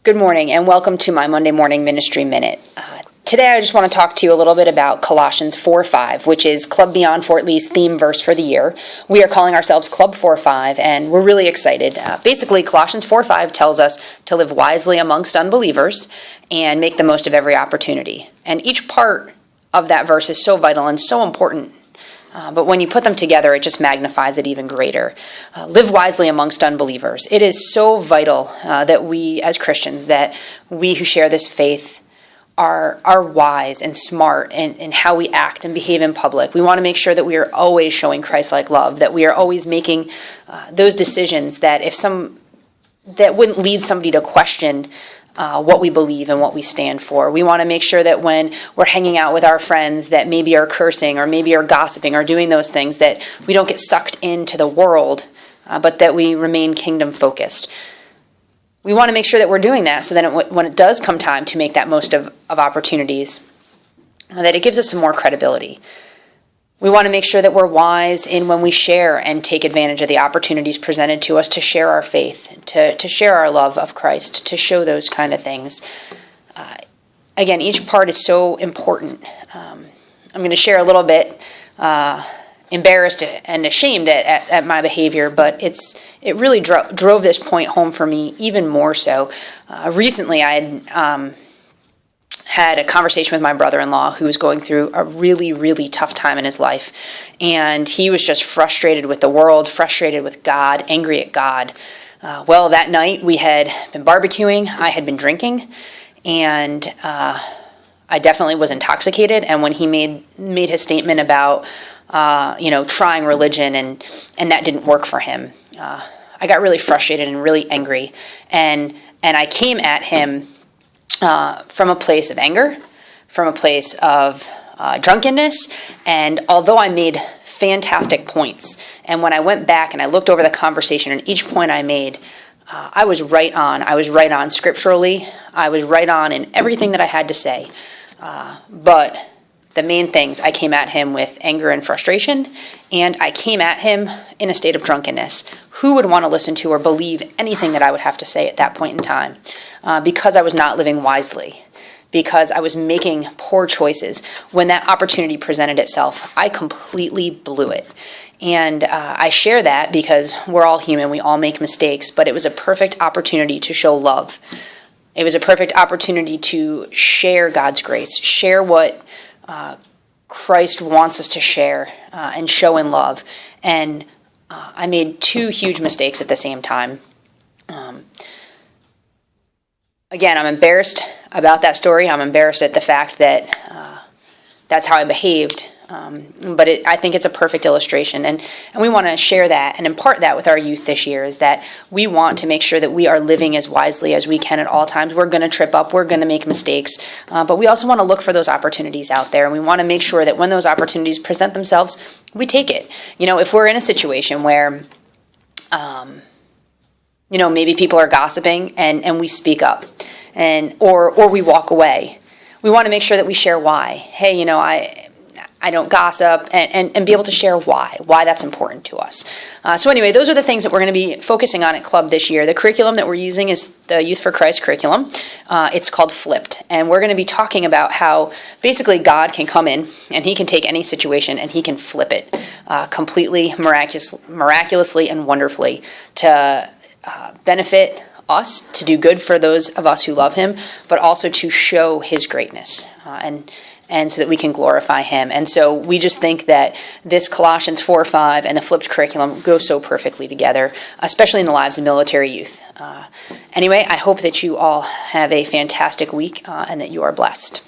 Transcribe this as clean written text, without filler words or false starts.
Good morning and welcome to my Monday Morning Ministry Minute. Today I just want to talk to you a little bit about Colossians 4:5, which is Club Beyond Fort Lee's theme verse for the year. We are calling ourselves Club 4:5 and we're really excited. Basically, Colossians 4:5 tells us to live wisely amongst unbelievers and make the most of every opportunity. And each part of that verse is so vital and so important. But when you put them together, it just magnifies it even greater. Live wisely amongst unbelievers. It is so vital that we as Christians, that we who share this faith are wise and smart in how we act and behave in public. We want to make sure that we are always showing Christ-like love, that we are always making those decisions that that wouldn't lead somebody to question what we believe and what we stand for. We want to make sure that when we're hanging out with our friends that maybe are cursing or maybe are gossiping or doing those things, that we don't get sucked into the world, but that we remain kingdom focused. We want to make sure that we're doing that so that when it does come time to make that most of opportunities, that it gives us some more credibility. We want to make sure that we're wise in when we share and take advantage of the opportunities presented to us to share our faith, to share our love of Christ, to show those kind of things. Again, each part is so important. I'm going to share a little bit, embarrassed and ashamed at my behavior, but it really drove this point home for me even more so. Recently, I had a conversation with my brother-in-law who was going through a really, really tough time in his life. And he was just frustrated with the world, frustrated with God, angry at God. Well, that night we had been barbecuing, I had been drinking, and I definitely was intoxicated. And when he made his statement about, trying religion and that didn't work for him, I got really frustrated and really angry. And I came at him from a place of anger, from a place of drunkenness, and although I made fantastic points, and when I went back and I looked over the conversation and each point I made, I was right on. I was right on scripturally. I was right on in everything that I had to say. But the main things, I came at him with anger and frustration, and I came at him in a state of drunkenness. Who would want to listen to or believe anything that I would have to say at that point in time? Because I was not living wisely, because I was making poor choices. When that opportunity presented itself, I completely blew it. And I share that because we're all human, we all make mistakes, but it was a perfect opportunity to show love. It was a perfect opportunity to share God's grace, share what Christ wants us to share and show in love. And I made two huge mistakes at the same time. Again, I'm embarrassed about that story. I'm embarrassed at the fact that that's how I behaved. But I think it's a perfect illustration. And we want to share that and impart that with our youth this year, is that we want to make sure that we are living as wisely as we can at all times. We're going to trip up. We're going to make mistakes. But we also want to look for those opportunities out there. And we want to make sure that when those opportunities present themselves, we take it. If we're in a situation where maybe people are gossiping and we speak up or we walk away. We want to make sure that we share why. Hey, I don't gossip, and be able to share why that's important to us. So anyway, those are the things that we're going to be focusing on at Club this year. The curriculum that we're using is the Youth for Christ curriculum. It's called Flipped, and we're going to be talking about how basically God can come in and he can take any situation and he can flip it completely, miraculously and wonderfully to benefit us, to do good for those of us who love him, but also to show his greatness and so that we can glorify him. And so we just think that this Colossians 4:5 and the flipped curriculum go so perfectly together, especially in the lives of military youth. Anyway, I hope that you all have a fantastic week and that you are blessed.